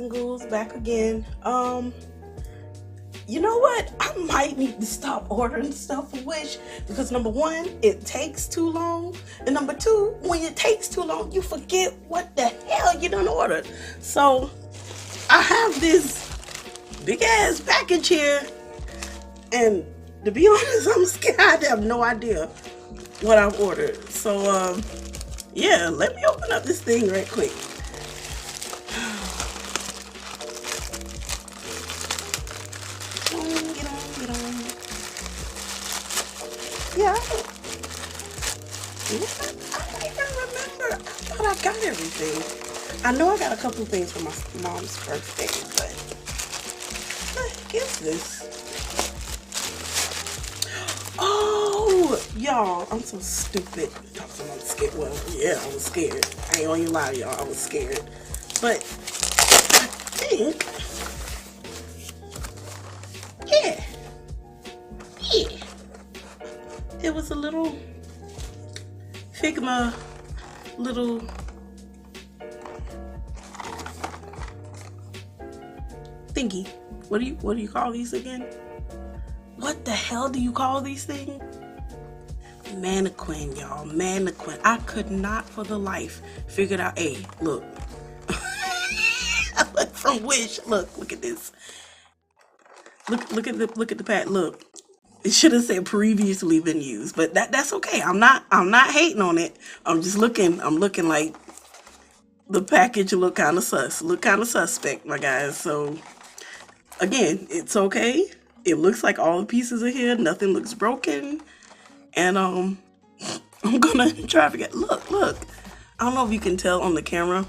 singles back again. You know what? I might need to stop ordering stuff from Wish because number one, it takes too long, and number two, when it takes too long, you forget what the hell you done ordered. So I have this big ass package here, and to be honest, I'm scared. I have no idea what I've ordered. So yeah, let me open up this thing right quick. Yeah, I don't even remember. I thought I got everything. I know I got a couple things for my mom's birthday, but what the heck is this? Oh, y'all, I'm so stupid. I'm scared. Well, yeah, I was scared. I ain't gonna even lie to y'all, I was scared. But I think, yeah. It was a little Figma little thingy. What do you call these again? What the hell do you call these things? Mannequin, y'all. Mannequin. I could not for the life figure it out. Hey, look. From Wish. Look at this. Look at the pad. Look. It should have said previously been used, but that's okay. I'm not hating on it. I'm looking like the package look kind of suspect, my guys. So again, it's okay. It looks like all the pieces are here. Nothing looks broken. And I'm gonna try to get look. I don't know if you can tell on the camera,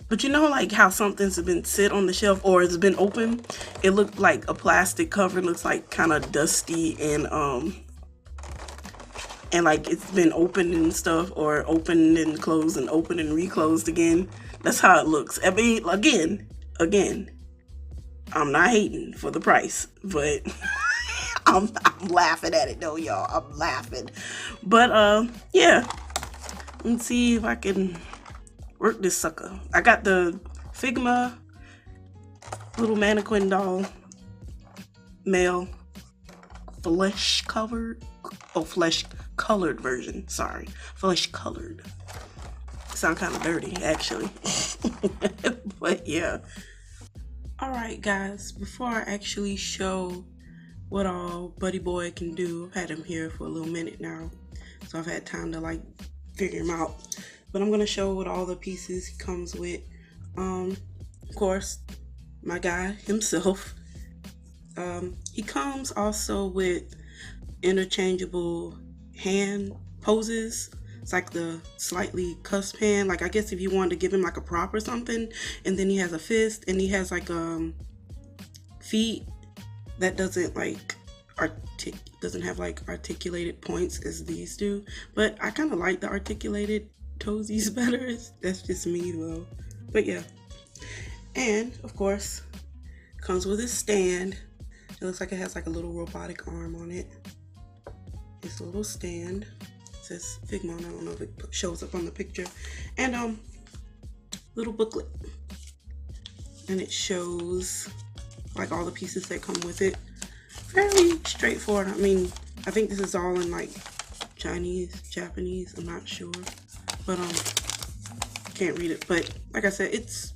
but you know, like how something's been sit on the shelf or it's been open. It looked like a plastic cover. It looks like kind of dusty and like it's been opened and stuff, or opened and closed and opened and reclosed again. That's how it looks. I mean, again, I'm not hating for the price, but I'm laughing at it though, y'all. I'm laughing. But yeah, let's see if I can work this sucker. I got the Figma little mannequin doll male flesh colored version. Sorry, flesh colored. Sound kind of dirty actually. But yeah. All right, guys, before I actually show what all Buddy Boy can do, I've had him here for a little minute now, so I've had time to like figure him out. But I'm gonna show what all the pieces he comes with. Of course, my guy himself. He comes also with interchangeable hand poses. It's like the slightly cusp hand. Like I guess if you wanted to give him like a prop or something, and then he has a fist, and he has like feet that doesn't have like articulated points as these do. But I kind of like the articulated toesies better. That's just me though. But yeah. And of course, comes with a stand. It looks like it has like a little robotic arm on it. It's a little stand. It says Figma. I don't know if it shows up on the picture. And little booklet. And it shows like all the pieces that come with it. Fairly straightforward. I mean, I think this is all in like Chinese, Japanese. I'm not sure. But can't read it. But like I said, it's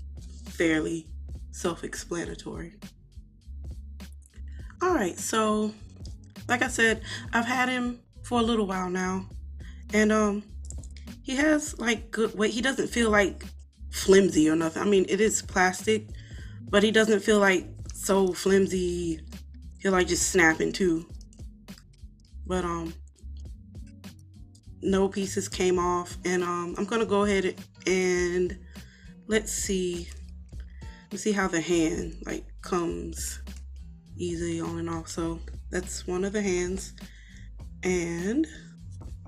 fairly self-explanatory. All right, so like I said, I've had him for a little while now, and he has like good weight. He doesn't feel like flimsy or nothing. I mean, it is plastic, but he doesn't feel like so flimsy he'll like just snap in two. But no pieces came off, and I'm gonna go ahead and let's see how the hand like comes easily on and off. So that's one of the hands, and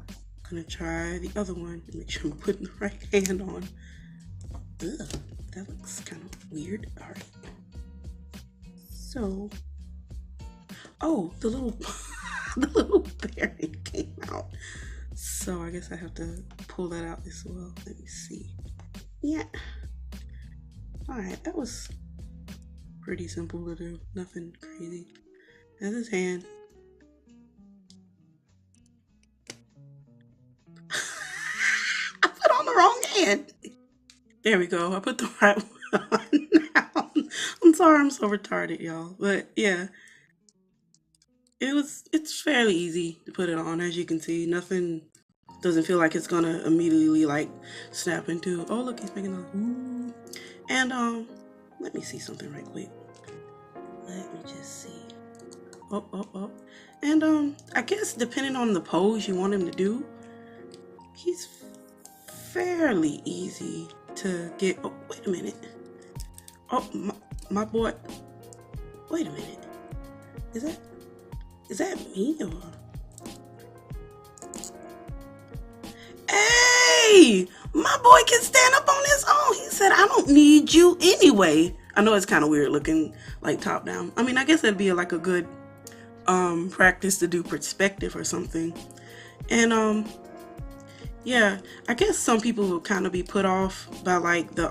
I'm gonna try the other one to make sure I'm putting the right hand on. Ugh, that looks kind of weird. All right, so the little the little bearing came out, so I guess I have to pull that out as well. Let me see. Yeah, Alright, that was pretty simple to do. Nothing crazy. That's his hand. I put on the wrong hand. There we go. I put the right one on now. I'm sorry I'm so retarded, y'all. But yeah. It's fairly easy to put it on, as you can see. Nothing doesn't feel like it's gonna immediately like snap into. Oh look, he's making a ooh. And let me see something right quick. Let me just see. Oh. And I guess depending on the pose you want him to do, he's fairly easy to get. Oh, wait a minute. Oh, my boy. Wait a minute. Is that me or? Hey, my boy can stand up on his own. He said, I don't need you anyway. I know it's kind of weird looking like top down. I mean, I guess that'd be like a good practice to do perspective or something. And yeah, I guess some people will kind of be put off by like the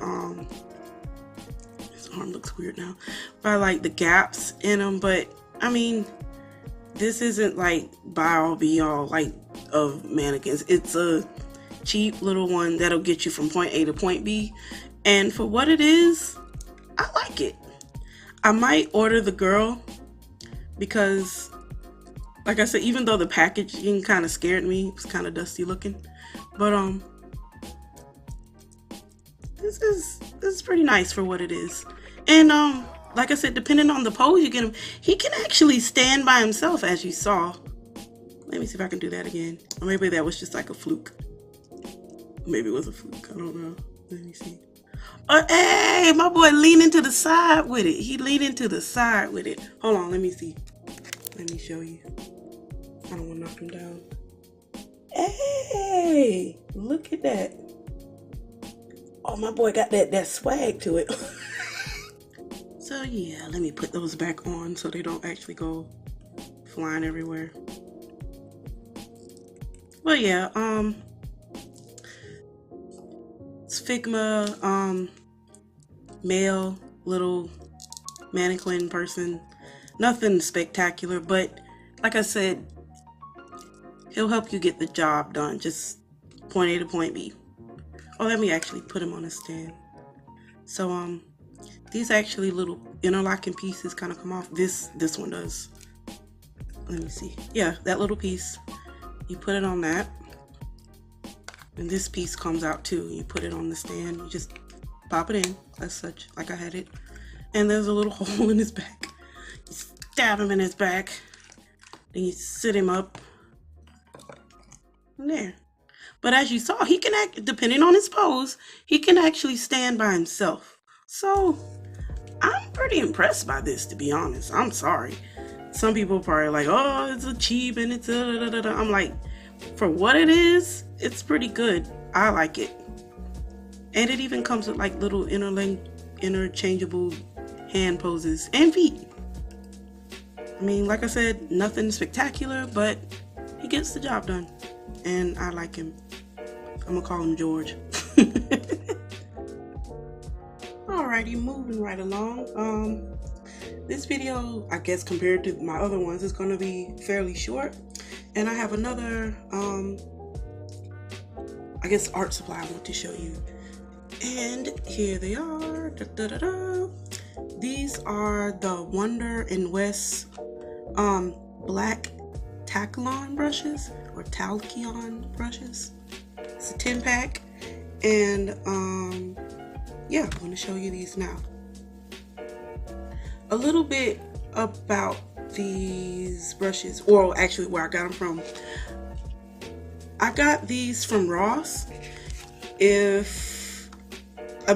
his arm looks weird now, by like the gaps in them, but I mean, this isn't like buy all be all like of mannequins. It's a cheap little one that'll get you from point A to point B, and for what it is, I like it. I might order the girl because, like I said, even though the packaging kind of scared me, it was kind of dusty looking, but this is pretty nice for what it is. And like I said, depending on the pose you get him, he can actually stand by himself, as you saw. Let me see if I can do that again. Or maybe that was just like a fluke. Maybe it was a fluke. I don't know. Let me see. Oh, hey, my boy leaning to the side with it. He leaning to the side with it. Hold on, let me see. Let me show you. I don't want to knock him down. Hey, look at that. Oh, my boy got that swag to it. So yeah, let me put those back on so they don't actually go flying everywhere. But yeah, it's Figma, male little mannequin person. Nothing spectacular, but like I said, he'll help you get the job done. Just point A to point B. Oh, let me actually put him on a stand. So these actually little interlocking pieces kind of come off. This one does. Let me see. Yeah, that little piece. You put it on that. And this piece comes out too. You put it on the stand. You just pop it in as such, like I had it. And there's a little hole in his back. You stab him in his back. Then you sit him up. And there. But as you saw, he can act, depending on his pose, he can actually stand by himself. So I'm pretty impressed by this, to be honest. I'm sorry. Some people are probably like, oh, it's a cheap and it's a da, da, da. I'm like, for what it is, it's pretty good. I like it. And it even comes with like little interchangeable hand poses and feet. I mean, like I said, nothing spectacular, but he gets the job done. And I like him. I'm gonna call him George. Alrighty, moving right along. This video, I guess compared to my other ones, is gonna be fairly short. And I have another, I guess, art supply I want to show you. And here they are. Da, da, da, da. These are the Wonder and Weiss black Taklon brushes, or Taklon brushes. It's a 10-pack, and yeah, I'm going to show you these now. A little bit about these brushes, or actually where I got them from. I got these from Ross. If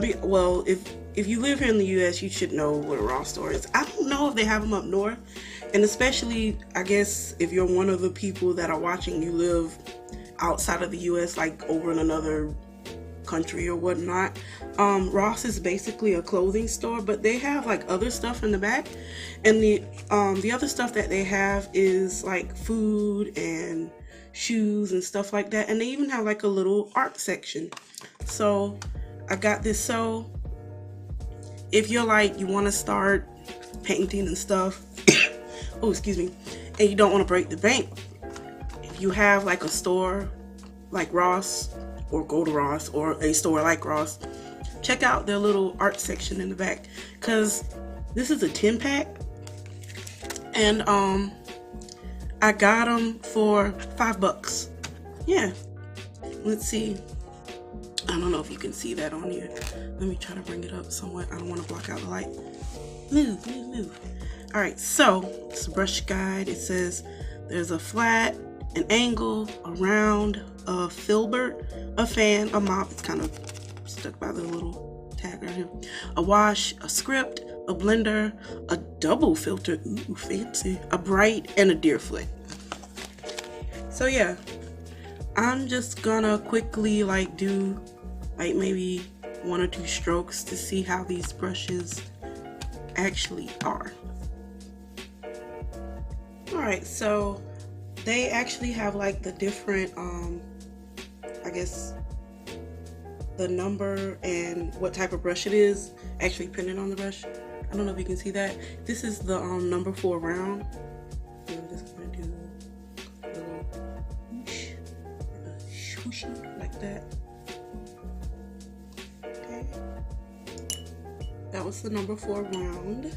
you live here in the US, you should know what a Ross store is. I don't know if they have them up north, and especially, I guess, if you're one of the people that are watching, you live outside of the US, like over in another country or whatnot. Ross is basically a clothing store, but they have like other stuff in the back, and the other stuff that they have is like food and shoes and stuff like that, and they even have like a little art section. So I got this sew, if you're like, you want to start painting and stuff, oh, excuse me, and you don't want to break the bank, if you have like a store like Ross, or go to Ross, or a store like Ross, check out their little art section in the back, because this is a 10 pack, and I got them for $5. Yeah, let's see. I don't know if you can see that on here. Let me try to bring it up somewhat. I don't want to block out the light. Move, move, move. All right, so it's a brush guide. It says there's a flat, an angle, a round, a filbert, a fan, a mop. It's kind of stuck by the little tag right here. A wash, a script, a blender, a double filter, ooh, fancy, a bright, and a deer foot. So yeah, I'm just gonna quickly like do like maybe 1 or 2 strokes to see how these brushes actually are. All right, so they actually have like the different I guess the number and what type of brush it is actually printed on the brush. I don't know if you can see that. This is the number 4 round. I'm just gonna do a little swooshy like that. Okay, that was the number 4 round.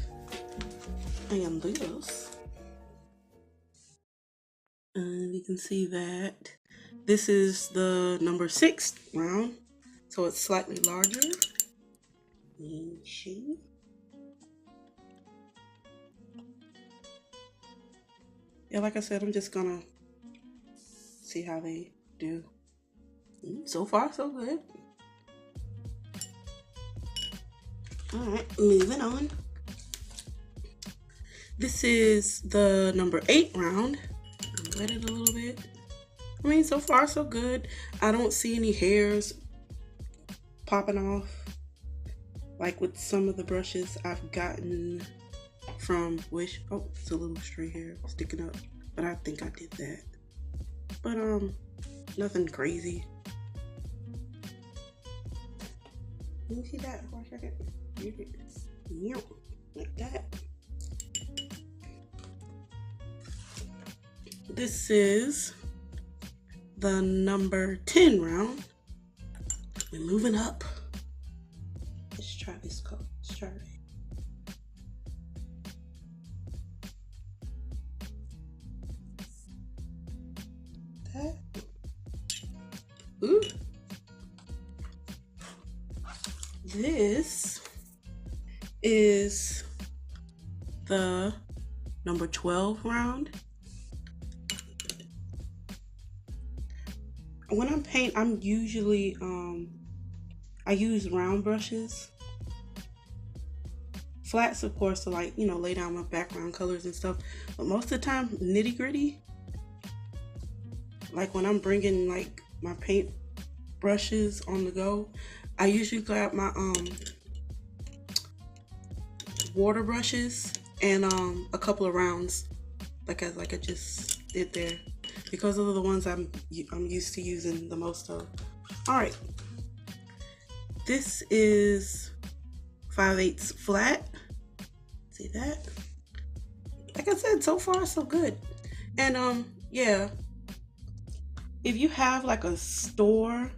And this, and you can see that this is the number 6 round, so it's slightly larger. Yeah, like I said, I'm just gonna see how they do. So far, so good. All right, moving on. This is the number 8 round. Wet it a little bit. I mean, so far, so good. I don't see any hairs popping off like with some of the brushes I've gotten from Wish. Oh, it's a little stray hair sticking up, but I think I did that. But nothing crazy. Let me see that for a second. Like that. This is the number 10 round. We're moving up. Let's try this color. Let's try it. That. Ooh. This is the number 12 round. When I'm painting, I'm usually I use round brushes. Flats, of course, to like, you know, lay down my background colors and stuff. But most of the time, nitty gritty. Like when I'm bringing like my paint brushes on the go, I usually grab my water brushes and a couple of rounds, like I just did there, because those are the ones I'm used to using the most of. All right, this is 5/8 flat. See that? Like I said, so far so good. And yeah, if you have like a store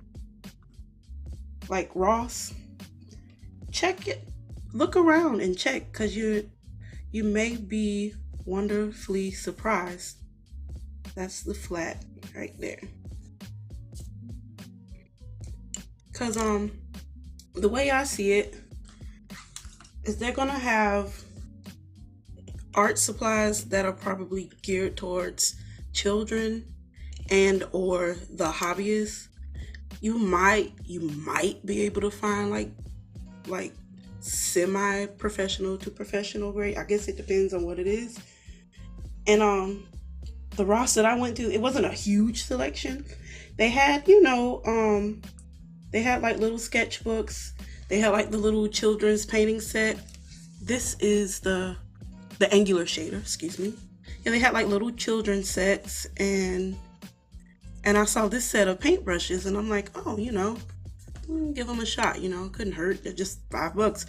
like Ross, check it, look around and check, because you may be wonderfully surprised. That's the flat right there. Because the way I see it is they're gonna have art supplies that are probably geared towards children and or the hobbyists. You might be able to find like semi-professional to professional grade. I guess it depends on what it is. And the Ross that I went to, it wasn't a huge selection. They had, you know, they had like little sketchbooks. They had like the little children's painting set. This is the angular shader, excuse me. Yeah, they had like little children's sets, and I saw this set of paintbrushes, and I'm like, oh, you know, give them a shot, you know, couldn't hurt. They're just $5.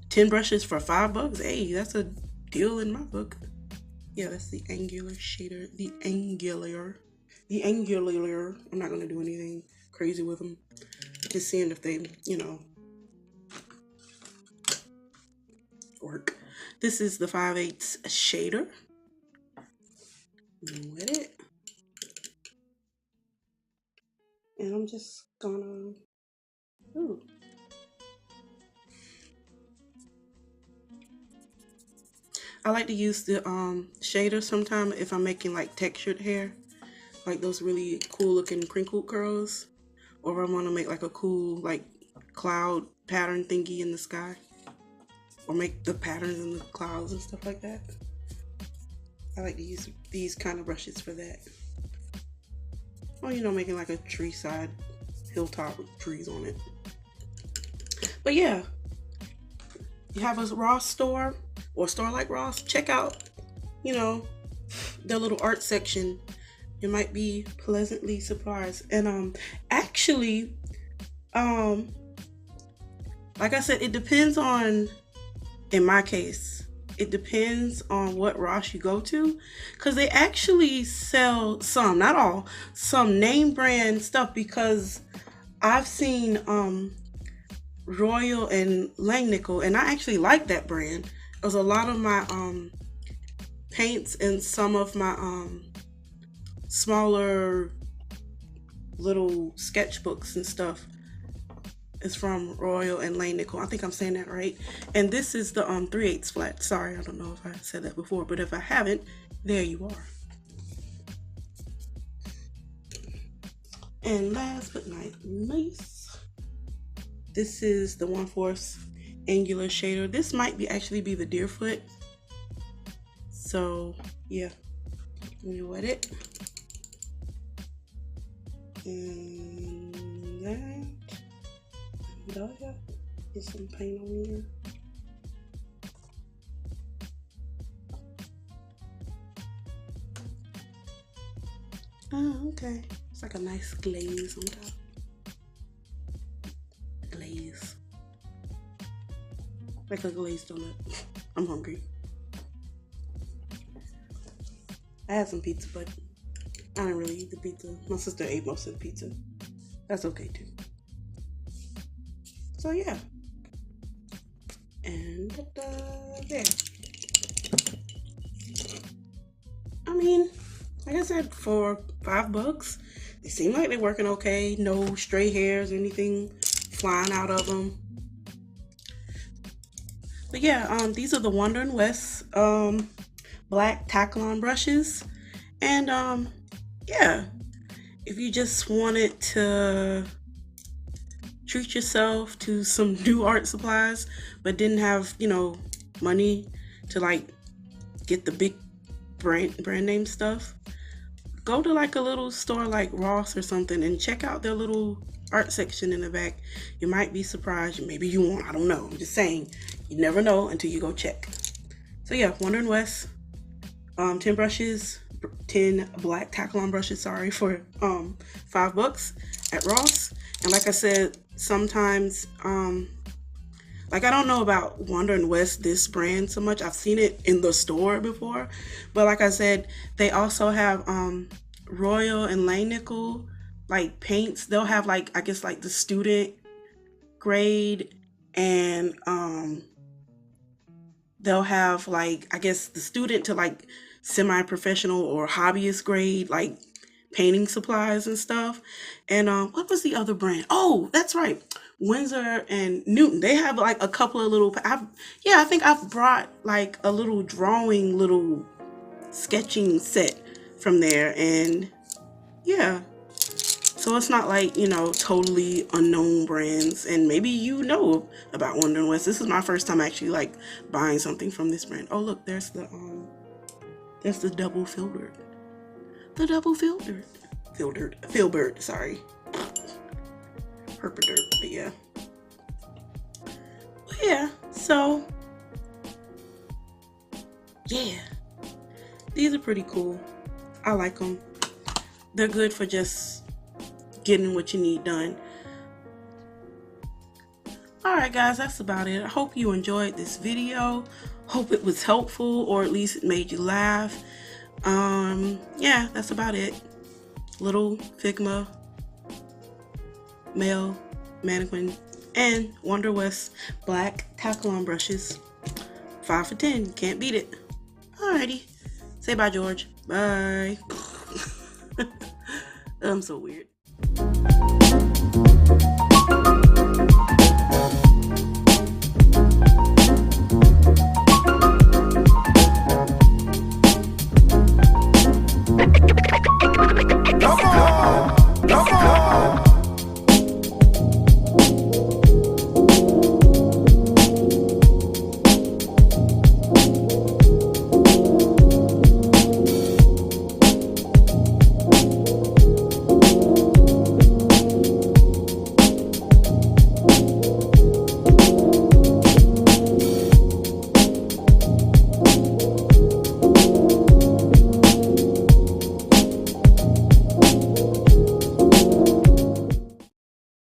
10 brushes for $5. Hey, that's a deal in my book. Yeah, that's the angular shader. The angular. I'm not gonna do anything crazy with them. Just seeing if they, you know, work. This is the 5/8 shader. With it. And I'm just gonna, ooh. I like to use the shader sometimes if I'm making like textured hair, like those really cool looking crinkled curls, or if I want to make like a cool like cloud pattern thingy in the sky, or make the patterns in the clouds and stuff like that. I like to use these kind of brushes for that. Or, you know, making like a tree side hilltop with trees on it. But yeah, you have a Ross store or a store like Ross, check out, you know, their little art section. You might be pleasantly surprised. And actually, like I said, it depends on, in my case, it depends on what Ross you go to, because they actually sell some, not all, some name brand stuff, because I've seen Royal and Langnickel, and I actually like that brand. There's a lot of my paints and some of my smaller little sketchbooks and stuff is from Royal and Langnickel. I think I'm saying that right. And this is the 3/8 flat. Sorry, I don't know if I said that before, but if I haven't, there you are. And last but not least, this is the 1/4 angular shader. This might be actually be the Deerfoot. So yeah, let me wet it. And that. Do I have to get some paint on here? Oh, okay. It's like a nice glaze on top. Glaze. Like a glazed donut. I'm hungry. I had some pizza, but I didn't really eat the pizza. My sister ate most of the pizza. That's okay too. So yeah, and there. I mean, like I said, for $5, they seem like they're working okay. No stray hairs or anything flying out of them. But yeah, these are the Wonder and Weiss black Taklon brushes, and yeah, if you just wanted to treat yourself to some new art supplies but didn't have, you know, money to like get the big brand name stuff, go to like a little store like Ross or something and check out their little art section in the back. You might be surprised. Maybe you won't. I don't know. I'm just saying, you never know until you go check. So yeah, Wonder and Weiss, 10 brushes, 10 black Taklon brushes, sorry, for $5 at Ross. And like I said, sometimes like I don't know about Wonder and Weiss, this brand, so much. I've seen it in the store before, but like I said, they also have Royal and Langnickel like paints. They'll have like, I guess, like the student grade, and they'll have like, I guess, the student to like semi-professional or hobbyist grade like painting supplies and stuff. And what was the other brand? Oh, that's right, Winsor and Newton. They have like a couple of little, I think I've brought like a little drawing, little sketching set from there. And yeah, so it's not like, you know, totally unknown brands. And maybe you know about Wonder and Weiss. This is my first time actually like buying something from this brand. Oh look, there's the double filbert. The double filbert, sorry. Herpert, but yeah. But yeah, so yeah. These are pretty cool. I like them. They're good for just getting what you need done. Alright guys, that's about it. I hope you enjoyed this video. Hope it was helpful, or at least it made you laugh. Yeah, that's about it. Little Figma male mannequin and Wonder West black Taklon brushes. 5 for 10, can't beat it. Alrighty, say bye George. Bye. I'm so weird.